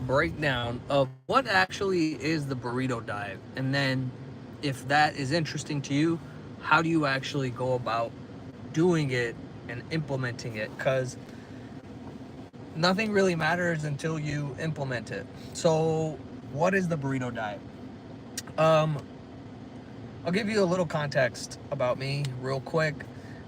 breakdown of what actually is the burrito diet, and then if that is interesting to you, how do you actually go about doing it and implementing it? Because nothing really matters until you implement it. So, what is the burrito diet? Um, I'll give you a little context about me real quick.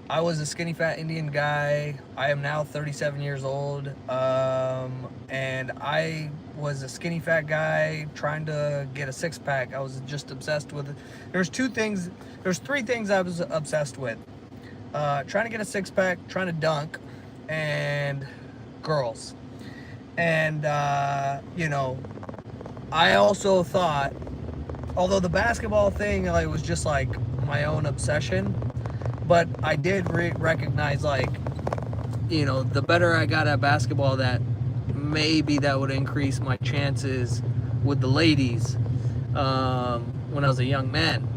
I was a skinny fat Indian guy. I am now 37 years old. And I was a skinny fat guy trying to get a six pack. I was just obsessed with it. There's three things I was obsessed with. Trying to get a six pack, trying to dunk, and girls. And, I also thought, although the basketball thing like was just like my own obsession, but I did recognize like, the better I got at basketball, that maybe that would increase my chances with the ladies when I was a young man.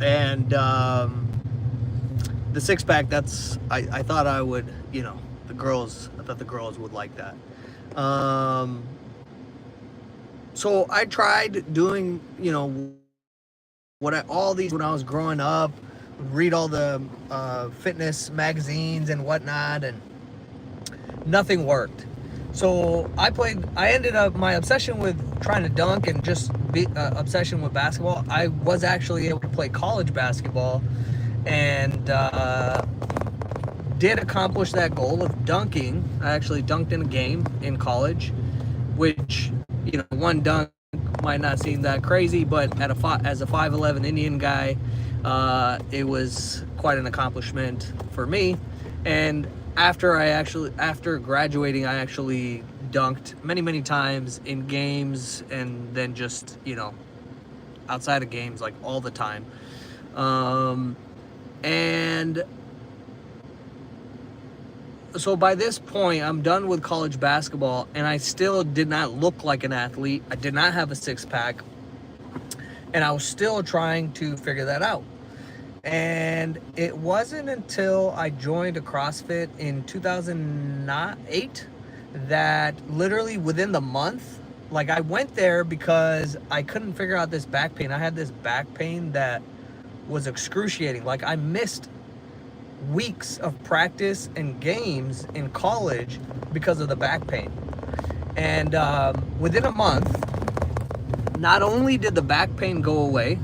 And the six pack, I thought I would, I thought the girls would like that. So I tried doing, all these when I was growing up, read all the fitness magazines and whatnot, and nothing worked. So I ended up, my obsession with trying to dunk and just obsession with basketball, I was actually able to play college basketball and did accomplish that goal of dunking. I actually dunked in a game in college, which, one dunk might not seem that crazy, but as a 5'11" Indian guy, it was quite an accomplishment for me. And after graduating, I actually dunked many times in games, and then just, outside of games, like all the time. And so by this point, I'm done with college basketball, and I still did not look like an athlete. I did not have a six-pack, and I was still trying to figure that out. And it wasn't until I joined a CrossFit in 2008 that literally within the month, like I went there because I couldn't figure out this back pain. I had this back pain that was excruciating. Like I missed weeks of practice and games in college because of the back pain. And within a month, not only did the back pain go away,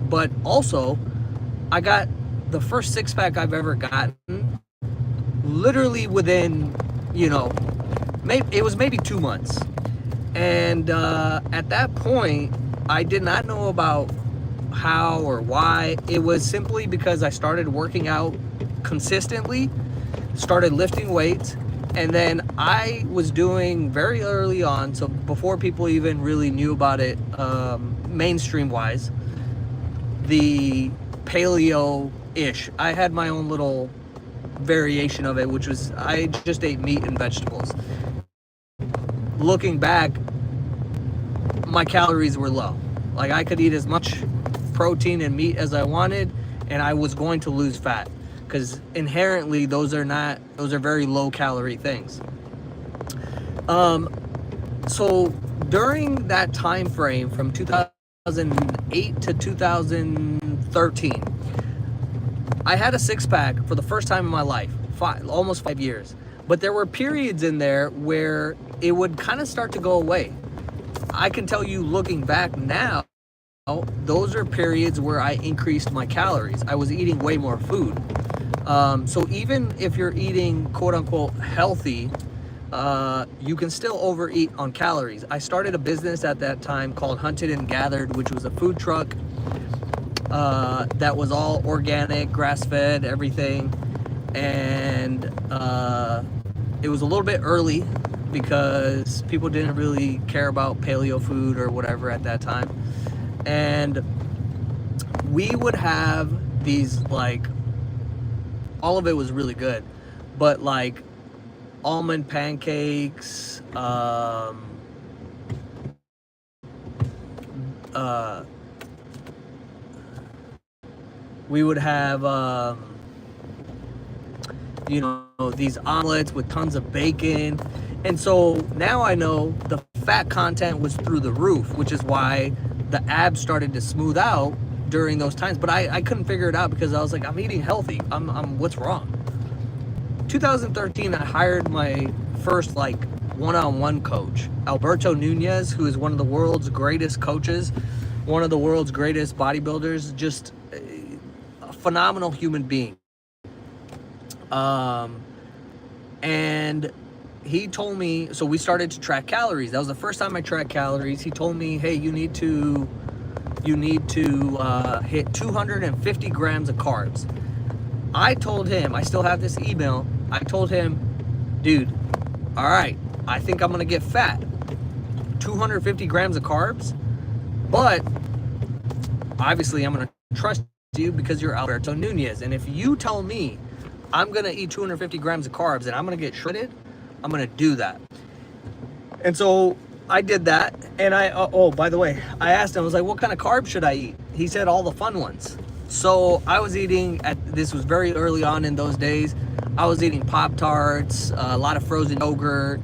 but also I got the first six pack I've ever gotten literally within, it was maybe 2 months. And at that point, I did not know about how or why. It was simply because I started working out consistently, started lifting weights, and then I was doing very early on, so before people even really knew about it mainstream wise, the paleo-ish. I had my own little variation of it, which was I just ate meat and vegetables. Looking back, my calories were low. Like I could eat as much protein and meat as I wanted, and I was going to lose fat, because inherently those are very low calorie things. So during that time frame from 2008 to 2013, I had a six pack for the first time in my life, almost 5 years. But there were periods in there where it would kind of start to go away. I can tell you, looking back now, those are periods where I increased my calories. I was eating way more food. So even if you're eating quote unquote healthy, you can still overeat on calories. I started a business at that time called Hunted and Gathered, which was a food truck that was all organic, grass-fed, everything. And it was a little bit early because people didn't really care about paleo food or whatever at that time. And we would have these, like, all of it was really good, but like almond pancakes, we would have, these omelets with tons of bacon. And so now I know the fat content was through the roof, which is why the abs started to smooth out during those times. But I couldn't figure it out because I was like, I'm eating healthy. I'm what's wrong? 2013, I hired my first like one-on-one coach, Alberto Nunez, who is one of the world's greatest coaches, one of the world's greatest bodybuilders, just a phenomenal human being. And he told me, so we started to track calories. That was the first time I tracked calories. He told me, hey, you need to hit 250 grams of carbs. I told him, I still have this email. I told him, dude, all right, I think I'm gonna get fat. 250 grams of carbs, but obviously I'm gonna trust you because you're Alberto Nunez. And if you tell me I'm gonna eat 250 grams of carbs and I'm gonna get shredded, I'm gonna do that. And so I did that. And oh, by the way, I asked him, I was like, what kind of carbs should I eat? He said all the fun ones. So I was eating, this was very early on in those days, I was eating Pop-Tarts, a lot of frozen yogurt,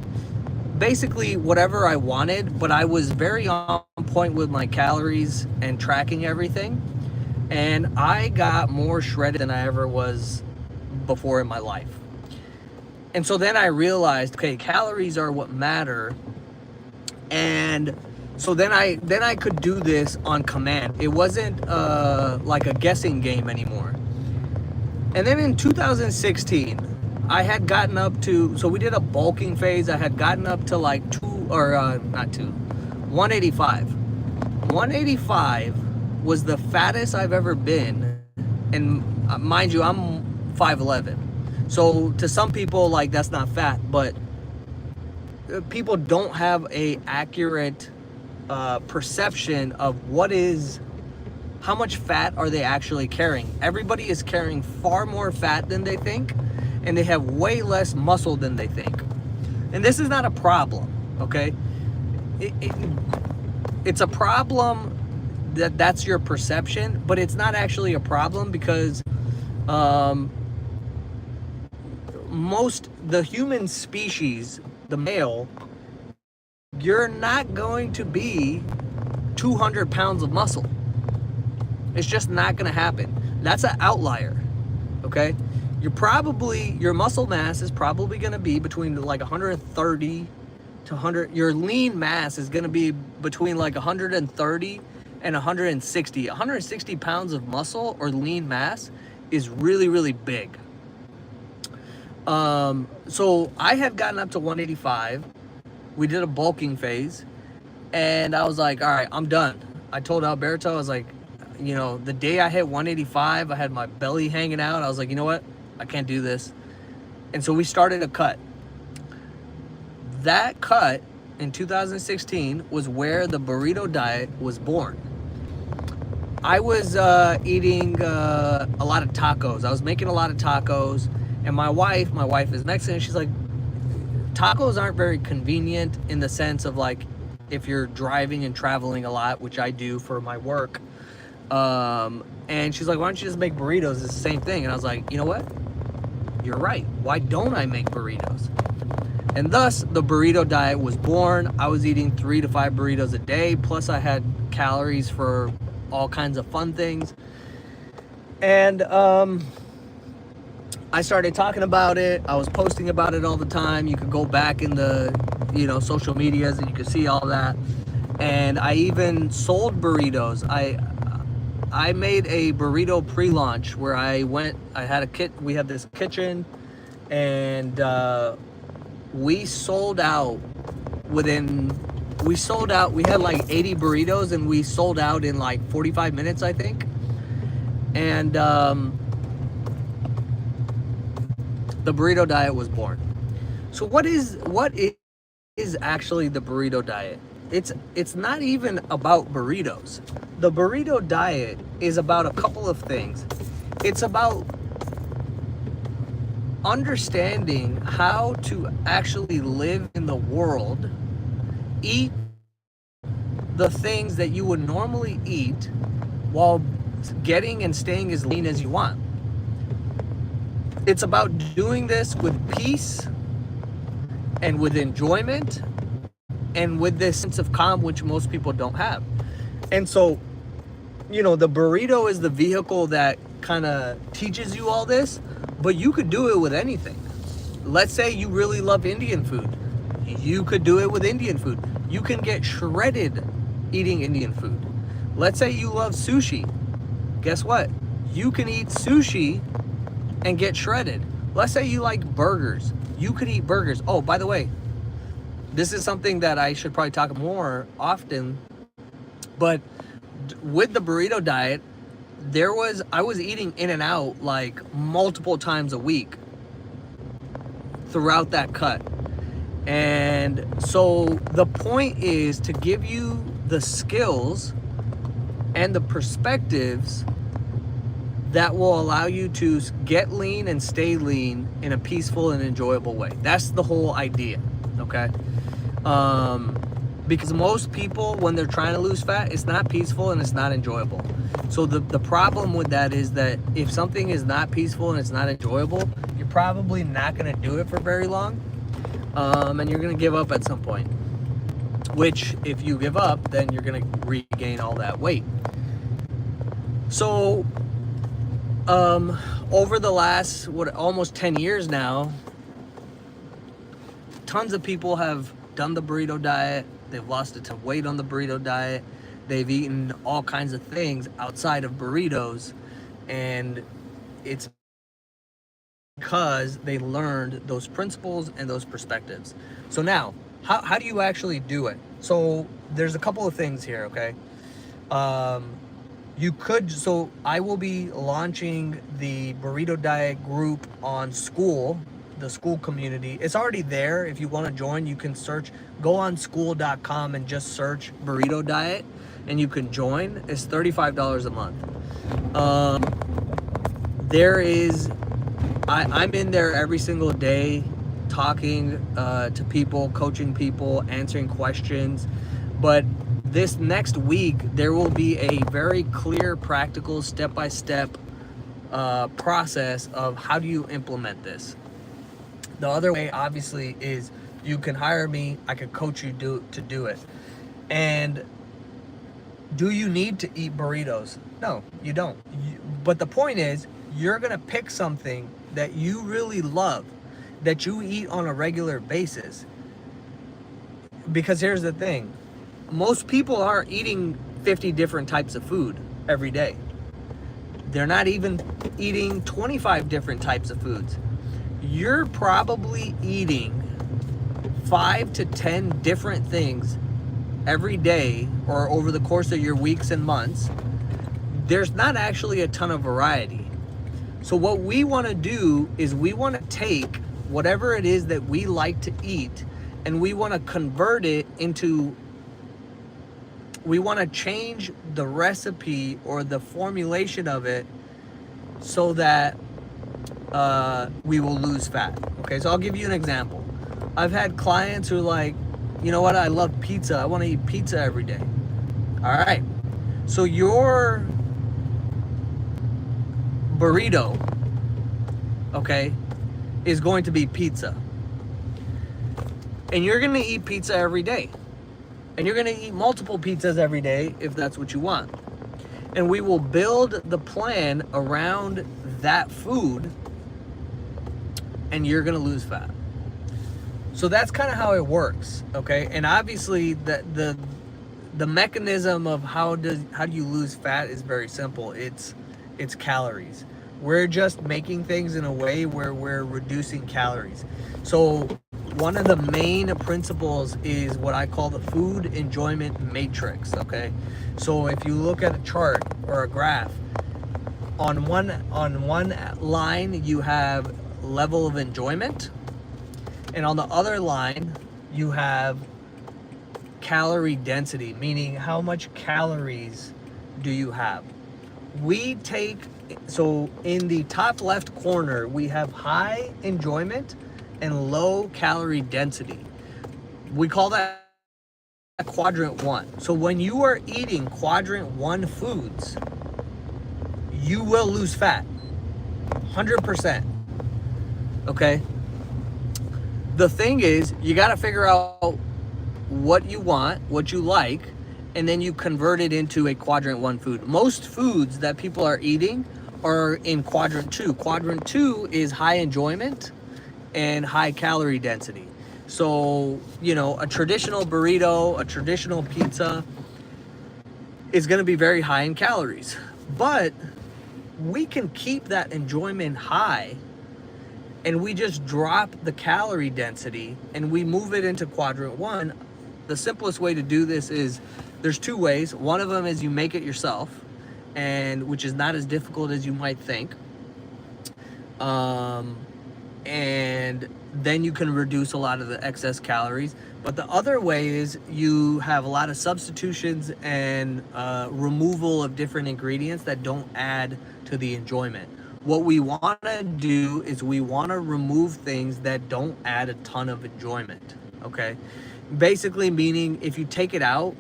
basically whatever I wanted, but I was very on point with my calories and tracking everything. And I got more shredded than I ever was before in my life. And so then I realized, okay, calories are what matter. And so then I could do this on command. It wasn't like a guessing game anymore. And then in 2016, I had gotten up to, so we did a bulking phase. I had gotten up to like 185. 185 was the fattest I've ever been. And mind you, I'm 5'11". So to some people, like, that's not fat, but people don't have a accurate perception of how much fat are they actually carrying. Everybody is carrying far more fat than they think, and they have way less muscle than they think. And this is not a problem, okay? It's a problem that's your perception, but it's not actually a problem because the human species, the male, you're not going to be 200 pounds of muscle. It's just not going to happen. That's an outlier, okay? Your muscle mass is probably going to be between like 130 to 100. Your lean mass is going to be between like 130 and 160. 160 pounds of muscle or lean mass is really, really big. So I had gotten up to 185. We did a bulking phase, and I was like, all right, I'm done. I told Alberto, I was like, the day I hit 185, I had my belly hanging out. I was like, you know what? I can't do this. And so we started a cut. That cut in 2016 was where the burrito diet was born. I was eating a lot of tacos. I was making a lot of tacos. And my wife is Mexican. She's like, tacos aren't very convenient in the sense of like, if you're driving and traveling a lot, which I do for my work. And she's like, why don't you just make burritos? It's the same thing. And I was like, you know what? You're right. Why don't I make burritos? And thus the burrito diet was born. I was eating 3 to 5 burritos a day. Plus I had calories for all kinds of fun things. And, I started talking about it. I was posting about it all the time. You could go back in the, social medias and you could see all that. And I even sold burritos. I made a burrito pre-launch where we had this kitchen, and we sold out. We had like 80 burritos and we sold out in like 45 minutes, I think. And the burrito diet was born. So what is actually the burrito diet? It's not even about burritos. The burrito diet is about a couple of things. It's about understanding how to actually live in the world, eat the things that you would normally eat while getting and staying as lean as you want. It's about doing this with peace and with enjoyment and with this sense of calm, which most people don't have. And so, the burrito is the vehicle that kind of teaches you all this, but you could do it with anything. Let's say you really love Indian food. You could do it with Indian food. You can get shredded eating Indian food. Let's say you love sushi. Guess what? You can eat sushi and get shredded. Let's say you like burgers. You could eat burgers. Oh, by the way, this is something that I should probably talk more often, but with the burrito diet, I was eating In-N-Out like multiple times a week throughout that cut. And so the point is to give you the skills and the perspectives that will allow you to get lean and stay lean in a peaceful and enjoyable way. That's the whole idea, okay? Because most people, when they're trying to lose fat, it's not peaceful and it's not enjoyable. So the problem with that is that if something is not peaceful and it's not enjoyable, you're probably not going to do it for very long, and you're going to give up at some point. Which, if you give up, then you're going to regain all that weight. So, over the last, almost 10 years now, tons of people have done the burrito diet. They've lost a ton of weight on the burrito diet. They've eaten all kinds of things outside of burritos, and it's because they learned those principles and those perspectives. So now, how do you actually do it? So there's a couple of things here, okay? So I will be launching the burrito diet group on the school community. It's already there. If you want to join, you can go on school.com and just search burrito diet and you can join. It's $35 a month. I'm in there every single day talking to people, coaching people, answering questions. But this next week, there will be a very clear, practical, step-by-step process of how do you implement this. The other way, obviously, is you can hire me. I can coach you to do it. And do you need to eat burritos? No, you don't. But the point is, you're going to pick something that you really love, that you eat on a regular basis. Because here's the thing. Most people aren't eating 50 different types of food every day. They're not even eating 25 different types of foods. You're probably eating 5 to 10 different things every day or over the course of your weeks and months. There's not actually a ton of variety. So what we want to do is we want to take whatever it is that we like to eat and we want to convert it into, we want to change the recipe or the formulation of it so that we will lose fat. Okay, so I'll give you an example. I've had clients who are like, you know what, I love pizza. I want to eat pizza every day. All right, so your burrito, okay, is going to be pizza. And you're going to eat pizza every day. And you're going to eat multiple pizzas every day if that's what you want. And we will build the plan around that food, and you're going to lose fat. So that's kind of how it works, okay? And obviously the mechanism of how do you lose fat is very simple. It's calories. We're just making things in a way where we're reducing calories. So one of the main principles is what I call the food enjoyment matrix, okay? So if you look at a chart or a graph, on one line you have level of enjoyment, and on the other line you have calorie density, meaning how much calories do you have. So in the top left corner, we have high enjoyment and low calorie density. We call that quadrant 1. So when you are eating quadrant 1 foods, you will lose fat, 100%. Okay? The thing is, you got to figure out what you want, what you like, and then you convert it into a quadrant 1 food. Most foods that people are eating are in quadrant 2. Quadrant 2 is high enjoyment and high calorie density. So, you know, a traditional burrito, a traditional pizza is going to be very high in calories. But we can keep that enjoyment high, and we just drop the calorie density and we move it into quadrant 1. The simplest way to do this is, there's 2 ways. One of them is you make it yourself, and which is not as difficult as you might think. And then you can reduce a lot of the excess calories. But the other way is you have a lot of substitutions and removal of different ingredients that don't add to the enjoyment. What we want to do is we want to remove things that don't add a ton of enjoyment, okay? Basically meaning if you take it out,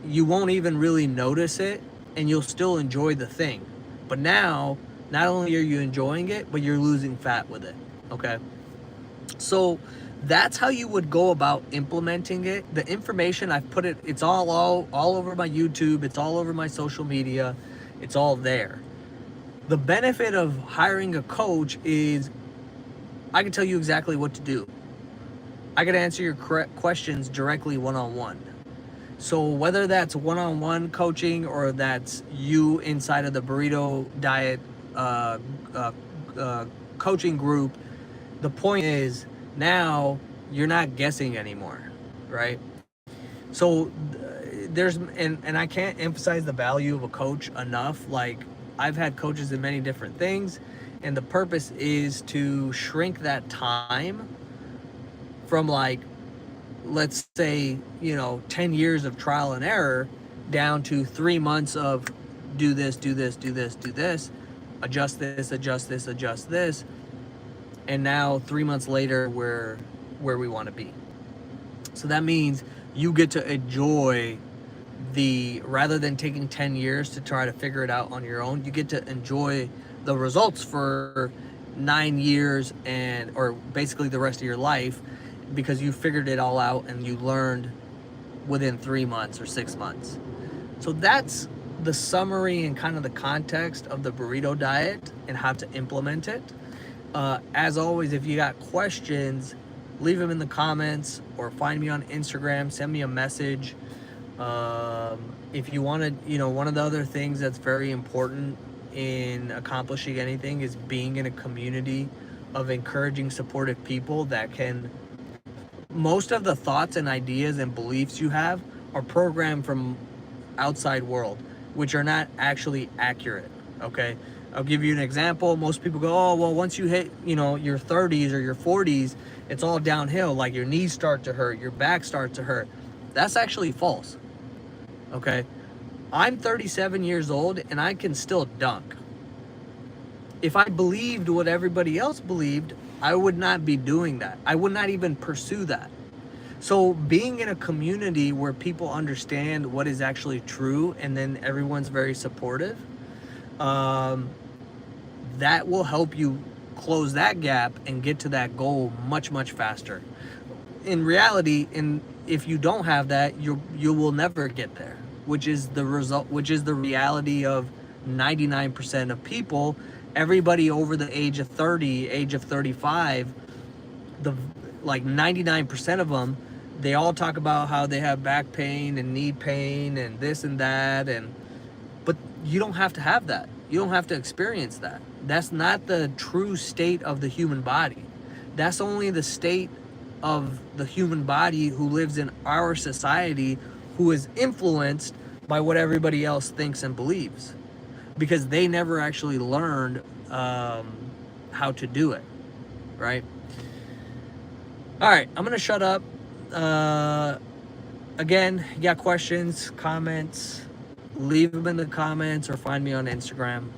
you won't even really notice it and you'll still enjoy the thing. But now, not only are you enjoying it, but you're losing fat with it, okay? So that's how you would go about implementing it. The information, I've put it, it's all over my YouTube, it's all over my social media, it's all there. The benefit of hiring a coach is I can tell you exactly what to do. I can answer your questions directly one-on-one. So whether that's one-on-one coaching or that's you inside of the Burrito Diet coaching group, the point is now you're not guessing anymore, right? So there's, and I can't emphasize the value of a coach enough. Like, I've had coaches in many different things, and the purpose is to shrink that time from, like, let's say, you know, 10 years of trial and error down to 3 months of do this, do this, do this, do this, adjust this, adjust this, adjust this. And now 3 months later, we're where we want to be. So that means you get to enjoy rather than taking 10 years to try to figure it out on your own, you get to enjoy the results for 9 years or basically the rest of your life, because you figured it all out and you learned within 3 months or 6 months. So that's the summary and kind of the context of the burrito diet and how to implement it. As always, if you got questions, leave them in the comments or find me on Instagram, send me a message. If you want to, you know, one of the other things that's very important in accomplishing anything is being in a community of encouraging, supportive people that can, most of the thoughts and ideas and beliefs you have are programmed from outside world, which are not actually accurate, okay? I'll give you an example. Most people go, oh, well, once you hit, you know, your 30s or your 40s, it's all downhill. Like, your knees start to hurt, your back starts to hurt. That's actually false, okay? I'm 37 years old and I can still dunk. If I believed what everybody else believed, I would not be doing that. I would not even pursue that. So being in a community where people understand what is actually true and then everyone's very supportive, that will help you close that gap and get to that goal much, much faster. In reality, if you don't have that, you will never get there, which is the result, which is the reality of 99% of people. Everybody over the age of 30, age of 35, like 99% of them, they all talk about how they have back pain and knee pain and this and that, but you don't have to have that. You don't have to experience that. That's not the true state of the human body. That's only the state of the human body who lives in our society, who is influenced by what everybody else thinks and believes, because they never actually learned how to do it, right? All right, I'm gonna shut up. Again, you got questions, comments, leave them in the comments or find me on Instagram.